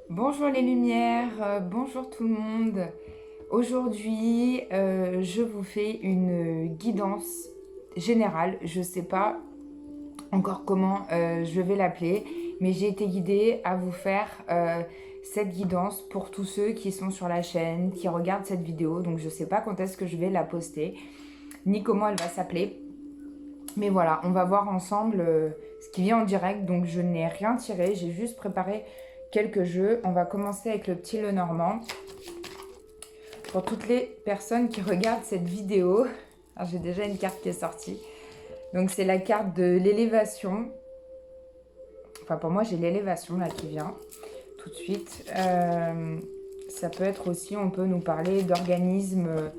Bonjour les lumières, bonjour tout le monde. Aujourd'hui, je vous fais une guidance générale. Je ne sais pas encore comment je vais l'appeler, mais j'ai été guidée à vous faire cette guidance pour tous ceux qui sont sur la chaîne, qui regardent cette vidéo. Donc je ne sais pas quand est-ce que je vais la poster, ni comment elle va s'appeler. Mais voilà, on va voir ensemble ce qui vient en direct. Donc je n'ai rien tiré, j'ai juste préparé quelques jeux. On va commencer avec le petit Lenormand. Pour toutes les personnes qui regardent cette vidéo, j'ai déjà une carte qui est sortie. Donc c'est la carte de l'élévation. Enfin pour moi j'ai l'élévation là qui vient tout de suite. Ça peut être aussi, on peut nous parler d'organismes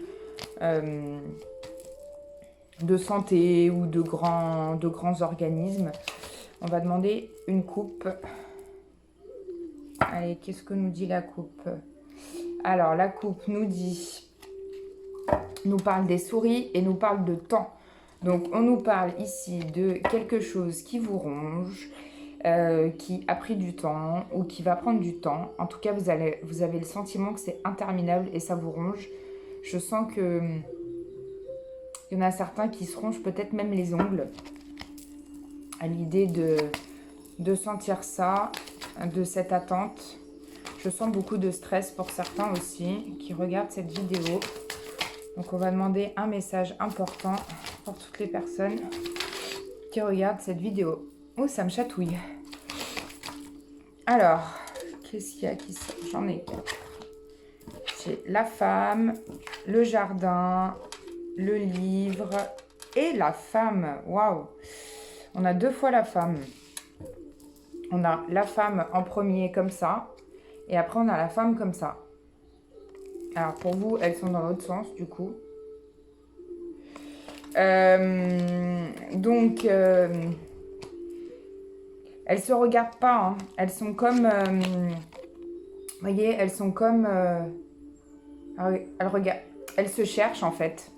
de santé ou de grands organismes. On va demander une coupe. Allez, qu'est-ce que nous dit la coupe? Alors, la coupe nous parle des souris et nous parle de temps. Donc, on nous parle ici de quelque chose qui vous ronge, qui a pris du temps ou qui va prendre du temps. En tout cas, vous avez le sentiment que c'est interminable et ça vous ronge. Je sens que il y en a certains qui se rongent peut-être même les ongles à l'idée de sentir ça, de cette attente. Je sens beaucoup de stress pour certains aussi qui regardent cette vidéo. Donc on va demander un message important pour toutes les personnes qui regardent cette vidéo. Oh, ça me chatouille. Alors, qu'est-ce qu'il y a qui sort? J'en ai 4. J'ai la femme, le jardin, le livre et la femme. Waouh! On a 2 fois la femme. On a la femme en premier comme ça. Et après, on a la femme comme ça. Alors, pour vous, elles sont dans l'autre sens, du coup. Donc, elles se regardent pas. Hein. Elles sont comme... vous voyez, elles sont comme... elles se cherchent, en fait.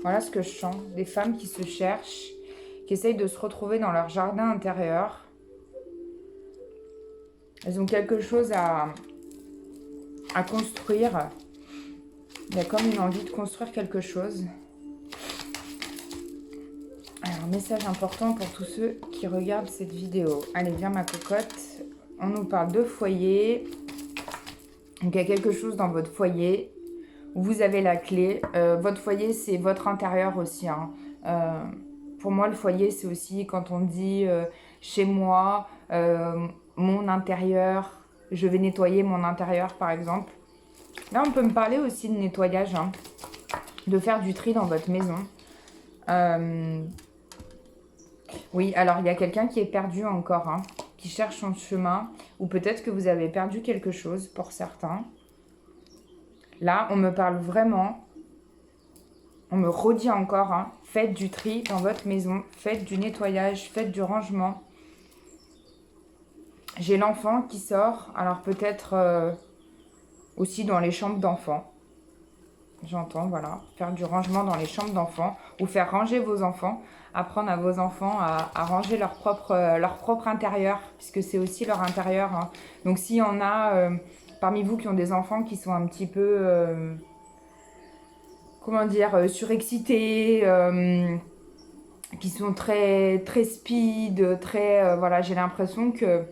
Voilà ce que je sens. Des femmes qui se cherchent, qui essayent de se retrouver dans leur jardin intérieur. Elles ont quelque chose à construire. Il y a comme une envie de construire quelque chose. Alors, message important pour tous ceux qui regardent cette vidéo. Allez, viens ma cocotte. On nous parle de foyer. Donc, il y a quelque chose dans votre foyer. Vous avez la clé. Votre foyer, c'est votre intérieur aussi. Hein. Pour moi, le foyer, c'est aussi quand on dit chez moi, mon intérieur. Je vais nettoyer mon intérieur, par exemple. Là, on peut me parler aussi de nettoyage. Hein. De faire du tri dans votre maison. Oui, alors il y a quelqu'un qui est perdu encore, hein, qui cherche son chemin, ou peut-être que vous avez perdu quelque chose pour certains. Là, on me parle vraiment, on me redit encore, hein, faites du tri dans votre maison, faites du nettoyage, faites du rangement. J'ai l'enfant qui sort, alors peut-être aussi dans les chambres d'enfants. J'entends, voilà, faire du rangement dans les chambres d'enfants ou faire ranger vos enfants, apprendre à vos enfants à ranger leur propre intérieur, puisque c'est aussi leur intérieur. Hein. Donc s'il y en a parmi vous qui ont des enfants qui sont un petit peu, comment dire, surexcités, qui sont très, très speed, très, voilà, j'ai l'impression que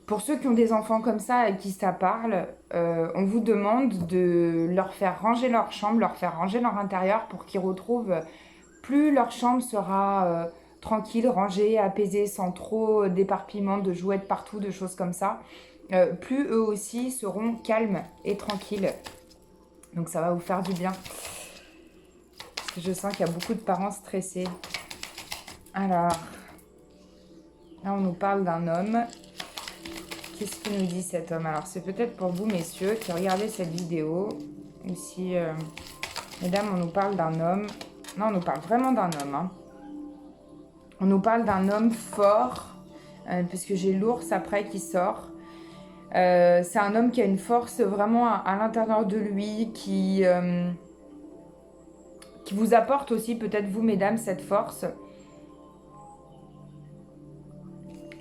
pour ceux qui ont des enfants comme ça à qui ça parle, on vous demande de leur faire ranger leur chambre, leur faire ranger leur intérieur pour qu'ils retrouvent, plus leur chambre sera tranquille, rangée, apaisée, sans trop d'éparpillement, de jouets partout, de choses comme ça, plus eux aussi seront calmes et tranquilles. Donc ça va vous faire du bien. Parce que je sens qu'il y a beaucoup de parents stressés. Alors, là on nous parle d'un homme. Qu'est-ce qu'il nous dit cet homme? Alors, c'est peut-être pour vous, messieurs, qui regardez cette vidéo. Ou si, mesdames, on nous parle d'un homme. Non, on nous parle vraiment d'un homme. Hein. On nous parle d'un homme fort, parce que j'ai l'ours après qui sort. C'est un homme qui a une force vraiment à l'intérieur de lui, qui vous apporte aussi, peut-être vous, mesdames, cette force.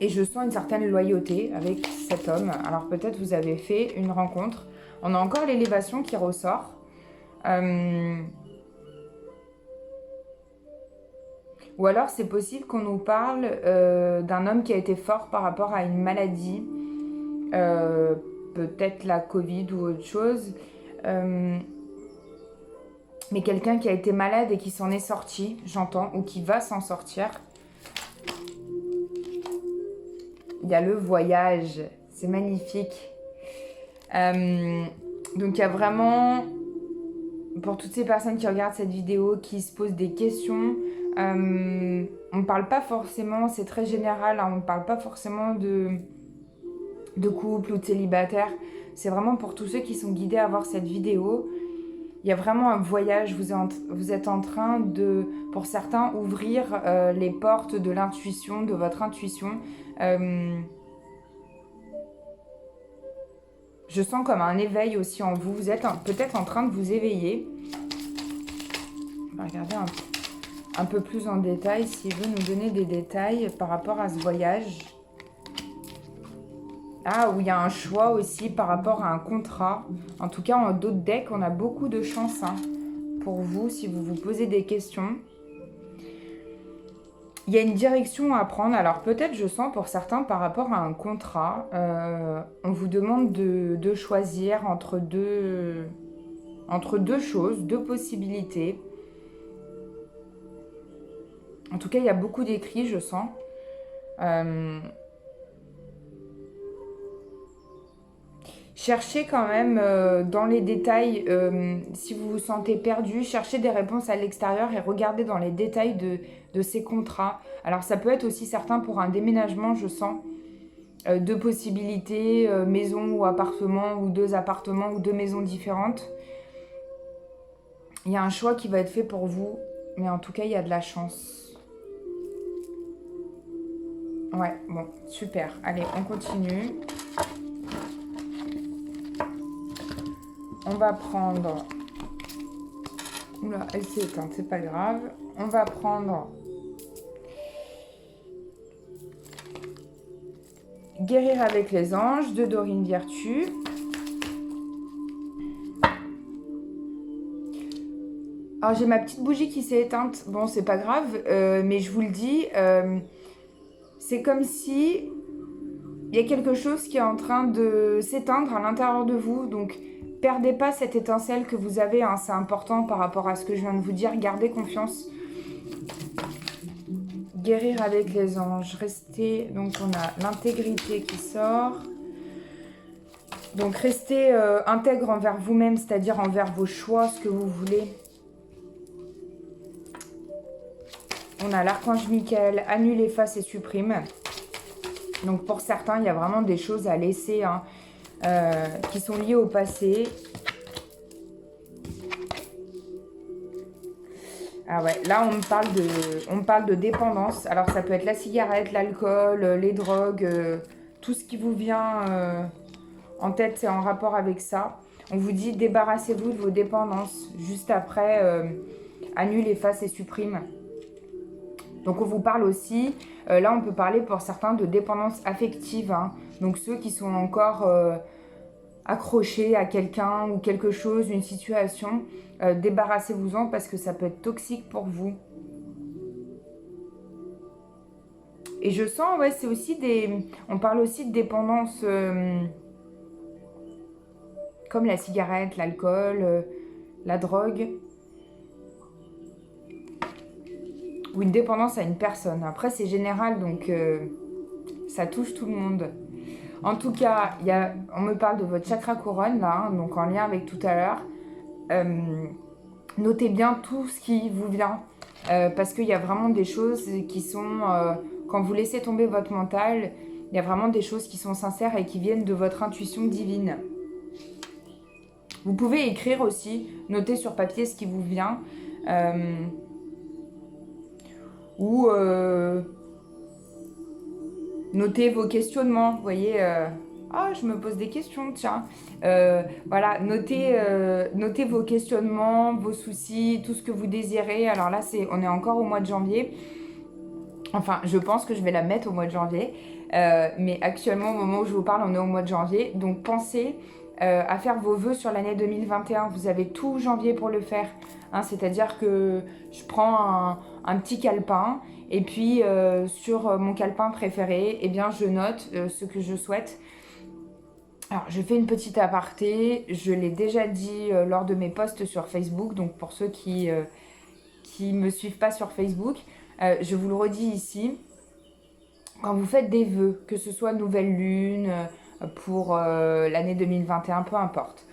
Et je sens une certaine loyauté avec cet homme. Alors peut-être vous avez fait une rencontre. On a encore l'élévation qui ressort. Ou alors c'est possible qu'on nous parle d'un homme qui a été fort par rapport à une maladie. Peut-être la Covid ou autre chose. Mais quelqu'un qui a été malade et qui s'en est sorti, j'entends, ou qui va s'en sortir. Il y a le voyage, c'est magnifique. Donc il y a vraiment, pour toutes ces personnes qui regardent cette vidéo, qui se posent des questions, on ne parle pas forcément, c'est très général, hein, on ne parle pas forcément de couple ou de célibataire. C'est vraiment pour tous ceux qui sont guidés à voir cette vidéo. Il y a vraiment un voyage, vous êtes en train de, pour certains, ouvrir les portes de l'intuition, de votre intuition. Je sens comme un éveil aussi en vous. Vous êtes peut-être en train de vous éveiller. On va regarder un peu plus en détail s'il veut nous donner des détails par rapport à ce voyage. Ah, où il y a un choix aussi par rapport à un contrat. En tout cas, en d'autres decks, on a beaucoup de chance pour vous si vous vous posez des questions. Il y a une direction à prendre. Alors peut-être, je sens pour certains, par rapport à un contrat, on vous demande de choisir entre deux choses, deux possibilités. En tout cas, il y a beaucoup d'écrits, je sens. Cherchez quand même dans les détails, si vous vous sentez perdu, cherchez des réponses à l'extérieur et regardez dans les détails de ces contrats. Alors ça peut être aussi certain pour un déménagement, je sens, deux possibilités, maison ou appartement, ou deux appartements ou deux maisons différentes. Il y a un choix qui va être fait pour vous, mais en tout cas il y a de la chance. Ouais, bon, super. Allez, on continue. On va prendre... Oula, elle s'est éteinte, c'est pas grave. On va prendre... Guérir avec les anges de Dorine Virtue. Alors j'ai ma petite bougie qui s'est éteinte. Bon, c'est pas grave, mais je vous le dis, c'est comme si il y a quelque chose qui est en train de s'éteindre à l'intérieur de vous. Donc perdez pas cette étincelle que vous avez, hein, c'est important par rapport à ce que je viens de vous dire. Gardez confiance. Guérir avec les anges. Restez, donc on a l'intégrité qui sort. Donc restez intègre envers vous-même, c'est-à-dire envers vos choix, ce que vous voulez. On a l'archange Michael, annule, efface et supprime. Donc pour certains, il y a vraiment des choses à laisser, hein, qui sont liées au passé. Ah ouais, là on me parle de dépendance. Alors ça peut être la cigarette, l'alcool, les drogues, tout ce qui vous vient en tête, c'est en rapport avec ça. On vous dit débarrassez-vous de vos dépendances. Juste après, annule, efface et supprime. Donc on vous parle aussi, là on peut parler pour certains de dépendance affective, hein. Donc ceux qui sont encore accrochés à quelqu'un ou quelque chose, une situation, débarrassez-vous-en parce que ça peut être toxique pour vous. Et je sens, ouais, c'est aussi on parle aussi de dépendance comme la cigarette, l'alcool, la drogue. Ou une dépendance à une personne. Après, c'est général, donc ça touche tout le monde. En tout cas, on me parle de votre chakra couronne, là, hein, donc en lien avec tout à l'heure. Notez bien tout ce qui vous vient, parce qu'il y a vraiment des choses qui sont... quand vous laissez tomber votre mental, il y a vraiment des choses qui sont sincères et qui viennent de votre intuition divine. Vous pouvez écrire aussi, noter sur papier ce qui vous vient. Ou notez vos questionnements, vous voyez, ah, je me pose des questions, tiens. Voilà, notez vos questionnements, vos soucis, tout ce que vous désirez. Alors là, on est encore au mois de janvier. Enfin, je pense que je vais la mettre au mois de janvier. Mais actuellement, au moment où je vous parle, on est au mois de janvier. Donc pensez à faire vos vœux sur l'année 2021. Vous avez tout janvier pour le faire. Hein, c'est-à-dire que je prends un petit calepin et puis sur mon calepin préféré, eh bien, je note ce que je souhaite. Alors, je fais une petite aparté. Je l'ai déjà dit lors de mes posts sur Facebook. Donc, pour ceux qui me suivent pas sur Facebook, je vous le redis ici. Quand vous faites des vœux, que ce soit nouvelle lune, pour l'année 2021, peu importe,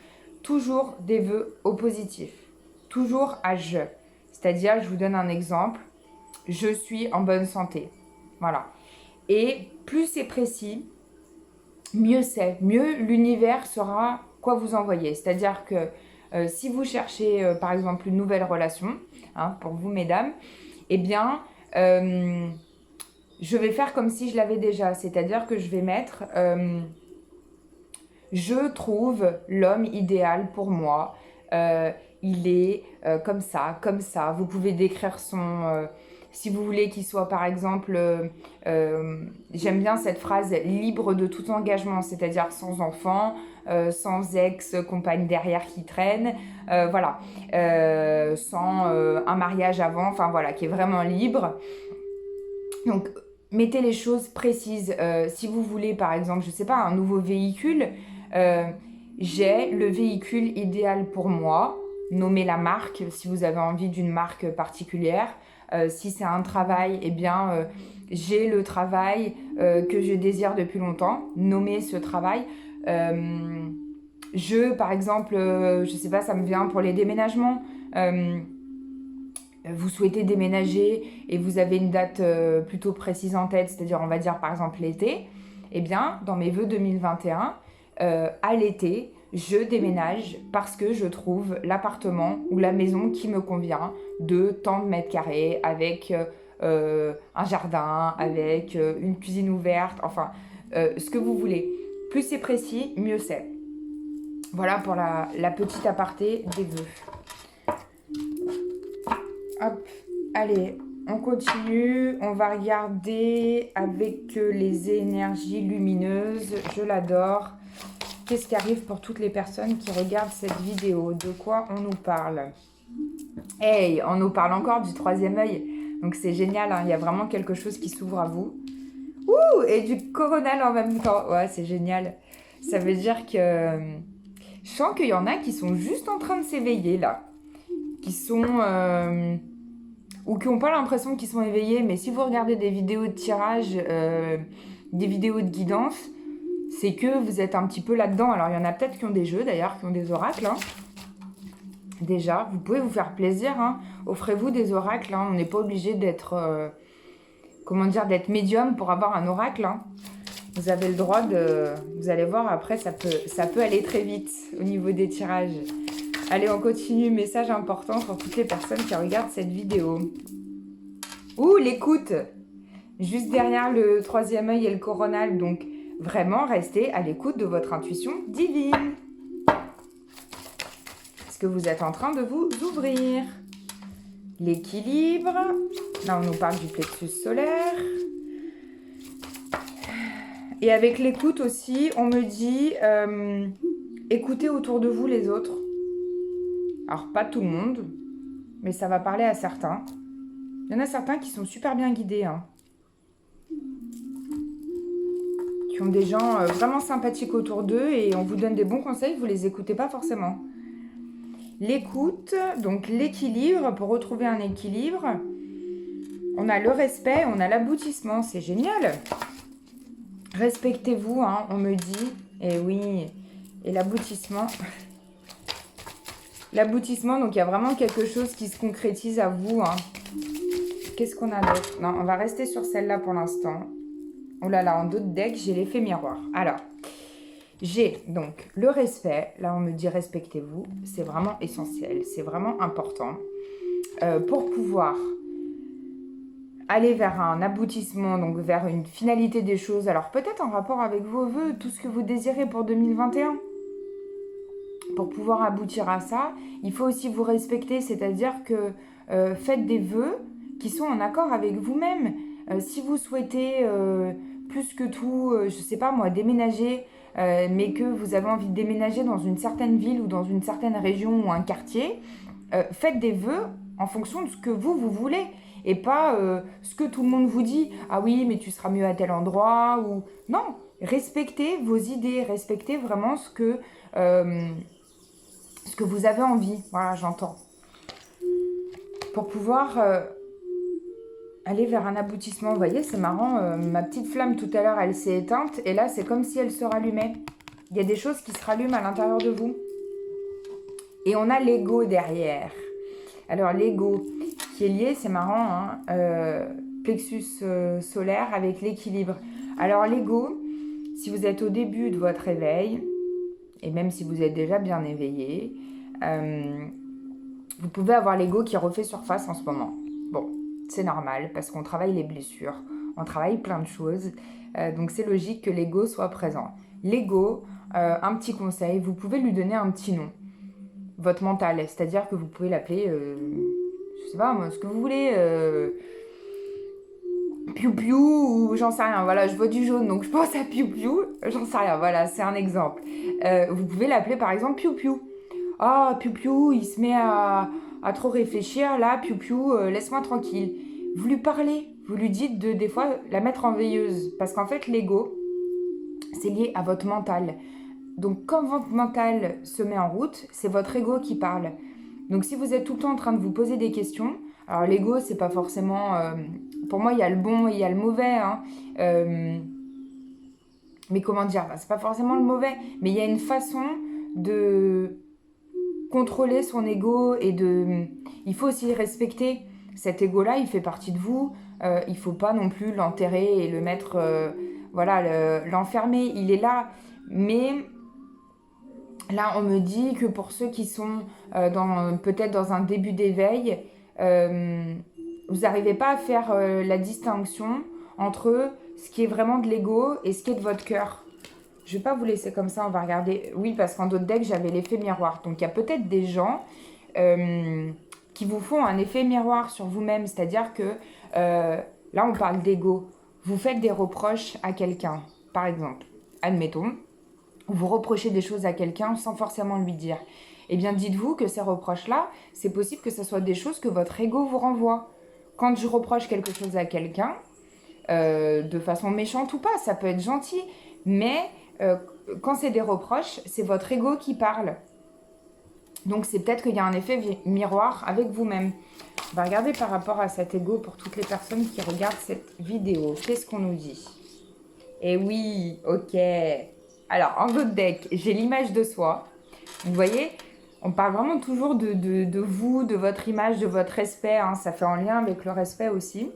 toujours des vœux au positif. Toujours à je. C'est-à-dire, je vous donne un exemple, je suis en bonne santé. Voilà. Et plus c'est précis, mieux c'est. Mieux l'univers saura quoi vous envoyer. C'est-à-dire que si vous cherchez, par exemple, une nouvelle relation, hein, pour vous, mesdames, eh bien, je vais faire comme si je l'avais déjà. C'est-à-dire que je vais mettre je trouve l'homme idéal pour moi. Il est comme ça, comme ça. Vous pouvez décrire son... si vous voulez qu'il soit, par exemple, j'aime bien cette phrase, libre de tout engagement, c'est-à-dire sans enfant, sans ex-compagne derrière qui traîne, voilà, sans un mariage avant, enfin voilà, qui est vraiment libre. Donc, mettez les choses précises. Si vous voulez, par exemple, je ne sais pas, un nouveau véhicule, j'ai le véhicule idéal pour moi. Nommez la marque si vous avez envie d'une marque particulière. Si c'est un travail, eh bien, j'ai le travail que je désire depuis longtemps. Nommez ce travail. Par exemple, je ne sais pas, ça me vient pour les déménagements. Vous souhaitez déménager et vous avez une date plutôt précise en tête, c'est-à-dire on va dire par exemple l'été, eh bien dans mes vœux 2021, à l'été, je déménage parce que je trouve l'appartement ou la maison qui me convient de tant de mètres carrés avec un jardin, avec une cuisine ouverte, enfin ce que vous voulez. Plus c'est précis, mieux c'est. Voilà pour la petite aparté des vœux. Hop, allez, on continue. On va regarder avec les énergies lumineuses. Je l'adore. Qu'est-ce qui arrive pour toutes les personnes qui regardent cette vidéo? De quoi on nous parle? Hey, on nous parle encore du troisième œil. Donc c'est génial, hein, il y a vraiment quelque chose qui s'ouvre à vous. Ouh, et du coronal en même temps. Ouais, c'est génial. Ça veut dire que... Je sens qu'il y en a qui sont juste en train de s'éveiller là. Qui sont... ou qui n'ont pas l'impression qu'ils sont éveillés, mais si vous regardez des vidéos de tirage, des vidéos de guidance, c'est que vous êtes un petit peu là-dedans. Alors, il y en a peut-être qui ont des jeux, d'ailleurs, qui ont des oracles. Hein. Déjà, vous pouvez vous faire plaisir. Hein. Offrez-vous des oracles. Hein. On n'est pas obligé d'être... d'être médium pour avoir un oracle. Hein. Vous avez le droit de... Vous allez voir, après, ça peut aller très vite au niveau des tirages. Allez, on continue. Message important pour toutes les personnes qui regardent cette vidéo. Ouh, l'écoute! Juste derrière le troisième œil et le coronal. Donc, vraiment, restez à l'écoute de votre intuition divine. Est-ce que vous êtes en train de vous ouvrir? L'équilibre. Là, on nous parle du plexus solaire. Et avec l'écoute aussi, on me dit, écoutez autour de vous les autres. Alors, pas tout le monde, mais ça va parler à certains. Il y en a certains qui sont super bien guidés, hein. Qui ont des gens vraiment sympathiques autour d'eux et on vous donne des bons conseils, vous les écoutez pas forcément. L'écoute, donc l'équilibre, pour retrouver un équilibre, on a le respect, on a l'aboutissement, c'est génial. Respectez-vous, hein, on me dit, et oui, et l'aboutissement... L'aboutissement, donc il y a vraiment quelque chose qui se concrétise à vous. Hein. Qu'est-ce qu'on a d'autre? Non, on va rester sur celle-là pour l'instant. Oh là là, en d'autres decks, j'ai l'effet miroir. Alors, j'ai donc le respect. Là, on me dit respectez-vous. C'est vraiment essentiel, c'est vraiment important. Pour pouvoir aller vers un aboutissement, donc vers une finalité des choses. Alors, peut-être en rapport avec vos vœux, tout ce que vous désirez pour 2021. Pour pouvoir aboutir à ça, il faut aussi vous respecter, c'est-à-dire que faites des vœux qui sont en accord avec vous-même. Si vous souhaitez plus que tout, je sais pas moi, déménager, mais que vous avez envie de déménager dans une certaine ville ou dans une certaine région ou un quartier, faites des vœux en fonction de ce que vous voulez et pas ce que tout le monde vous dit. Ah oui, mais tu seras mieux à tel endroit ou... Non, respectez vos idées, respectez vraiment ce que vous avez envie. Voilà, j'entends. Pour pouvoir aller vers un aboutissement. Vous voyez, c'est marrant, ma petite flamme tout à l'heure, elle s'est éteinte et là, c'est comme si elle se rallumait. Il y a des choses qui se rallument à l'intérieur de vous. Et on a l'ego derrière. Alors, l'ego qui est lié, c'est marrant, hein, plexus solaire avec l'équilibre. Alors, l'ego, si vous êtes au début de votre éveil, et même si vous êtes déjà bien éveillé, vous pouvez avoir l'ego qui refait surface en ce moment. Bon, c'est normal parce qu'on travaille les blessures, on travaille plein de choses, donc c'est logique que l'ego soit présent. L'ego, un petit conseil, vous pouvez lui donner un petit nom, votre mental, c'est-à-dire que vous pouvez l'appeler, je sais pas moi, ce que vous voulez, Piu Piu ou j'en sais rien, voilà, je vois du jaune donc je pense à Piu Piu, j'en sais rien, voilà, c'est un exemple. Vous pouvez l'appeler par exemple Piu Piu. Ah, Piu Piu, il se met à trop réfléchir, là, Piu Piu, laisse-moi tranquille. Vous lui parlez, vous lui dites de, des fois, la mettre en veilleuse. Parce qu'en fait, l'ego, c'est lié à votre mental. Donc, quand votre mental se met en route, c'est votre ego qui parle. Donc, si vous êtes tout le temps en train de vous poser des questions, alors l'ego, c'est pas forcément... pour moi, il y a le bon et il y a le mauvais, hein. Mais comment dire, c'est pas forcément le mauvais, mais il y a une façon de contrôler son ego et de... Il faut aussi respecter cet ego-là, il fait partie de vous. Il faut pas non plus l'enterrer et le mettre... voilà, l'enfermer, il est là. Mais là, on me dit que pour ceux qui sont peut-être dans un début d'éveil, vous n'arrivez pas à faire la distinction entre ce qui est vraiment de l'ego et ce qui est de votre cœur. Je ne vais pas vous laisser comme ça, on va regarder. Oui, parce qu'en d'autres decks, j'avais l'effet miroir. Donc, il y a peut-être des gens qui vous font un effet miroir sur vous-même. C'est-à-dire que, là, on parle d'ego. Vous faites des reproches à quelqu'un, par exemple. Admettons, vous reprochez des choses à quelqu'un sans forcément lui dire. Eh bien, dites-vous que ces reproches-là, c'est possible que ce soit des choses que votre ego vous renvoie. Quand je reproche quelque chose à quelqu'un, de façon méchante ou pas, ça peut être gentil, mais quand c'est des reproches, c'est votre ego qui parle. Donc c'est peut-être qu'il y a un effet miroir avec vous-même. On va regarder par rapport à cet ego pour toutes les personnes qui regardent cette vidéo. Qu'est-ce qu'on nous dit? Eh oui, ok. Alors, en votre deck, j'ai l'image de soi. Vous voyez, on parle vraiment toujours de vous, de votre image, de votre respect. Hein. Ça fait en lien avec le respect aussi.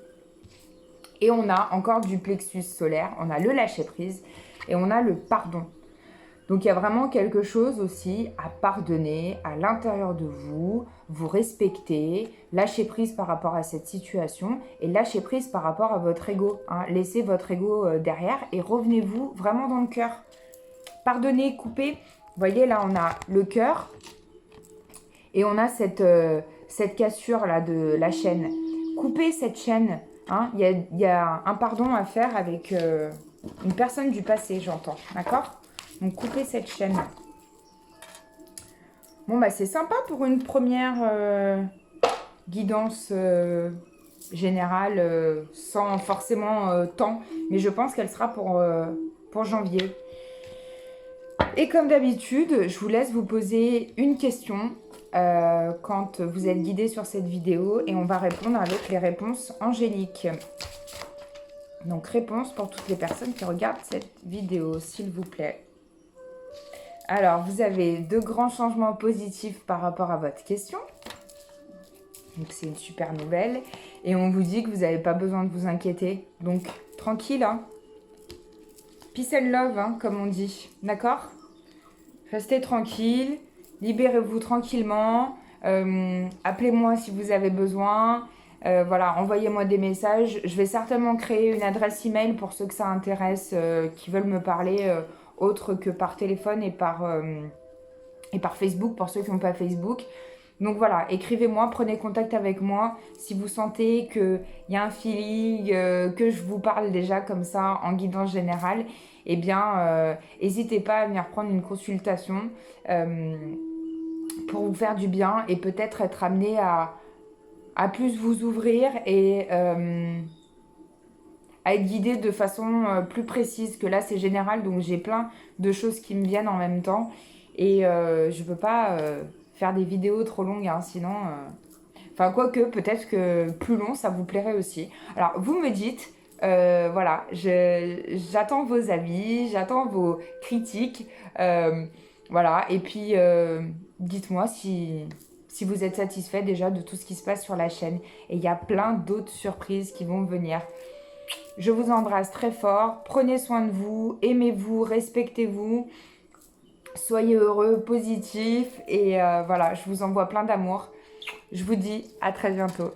Et on a encore du plexus solaire, on a le lâcher-prise et on a le pardon. Donc il y a vraiment quelque chose aussi à pardonner à l'intérieur de vous, vous respecter, lâcher prise par rapport à cette situation et lâcher prise par rapport à votre ego. Hein. Laissez votre ego derrière et revenez-vous vraiment dans le cœur. Pardonnez, coupez. Vous voyez, là on a le cœur et on a cette cassure là de la chaîne. Coupez cette chaîne. Hein, y a un pardon à faire avec une personne du passé, j'entends. D'accord? Donc, coupez cette chaîne. Bon, bah, c'est sympa pour une première guidance générale sans forcément temps. Mais je pense qu'elle sera pour janvier. Et comme d'habitude, je vous laisse vous poser une question quand vous êtes guidé sur cette vidéo et on va répondre avec les réponses angéliques. Donc, réponse pour toutes les personnes qui regardent cette vidéo, s'il vous plaît. Alors, vous avez de grands changements positifs par rapport à votre question. Donc, c'est une super nouvelle. Et on vous dit que vous n'avez pas besoin de vous inquiéter. Donc, tranquille, hein. Peace and love, hein, comme on dit. D'accord? Restez tranquille. Libérez-vous tranquillement. Appelez-moi si vous avez besoin. Voilà, envoyez-moi des messages. Je vais certainement créer une adresse email pour ceux que ça intéresse, qui veulent me parler autre que par téléphone et par Facebook pour ceux qui n'ont pas Facebook. Donc voilà, écrivez-moi, prenez contact avec moi. Si vous sentez qu'il y a un feeling, que je vous parle déjà comme ça en guidance générale, eh bien, n'hésitez pas à venir prendre une consultation pour vous faire du bien et peut-être être amené à plus vous ouvrir et à être guidé de façon plus précise. Que là, c'est général, donc j'ai plein de choses qui me viennent en même temps. Et je peux pas faire des vidéos trop longues, hein, sinon... Enfin, quoique, peut-être que plus long, ça vous plairait aussi. Alors, vous me dites, voilà, j'attends vos avis, j'attends vos critiques. Voilà, et puis dites-moi si vous êtes satisfait déjà de tout ce qui se passe sur la chaîne. Et il y a plein d'autres surprises qui vont venir. Je vous embrasse très fort. Prenez soin de vous, aimez-vous, respectez-vous. Soyez heureux, positifs. Et voilà, je vous envoie plein d'amour. Je vous dis à très bientôt.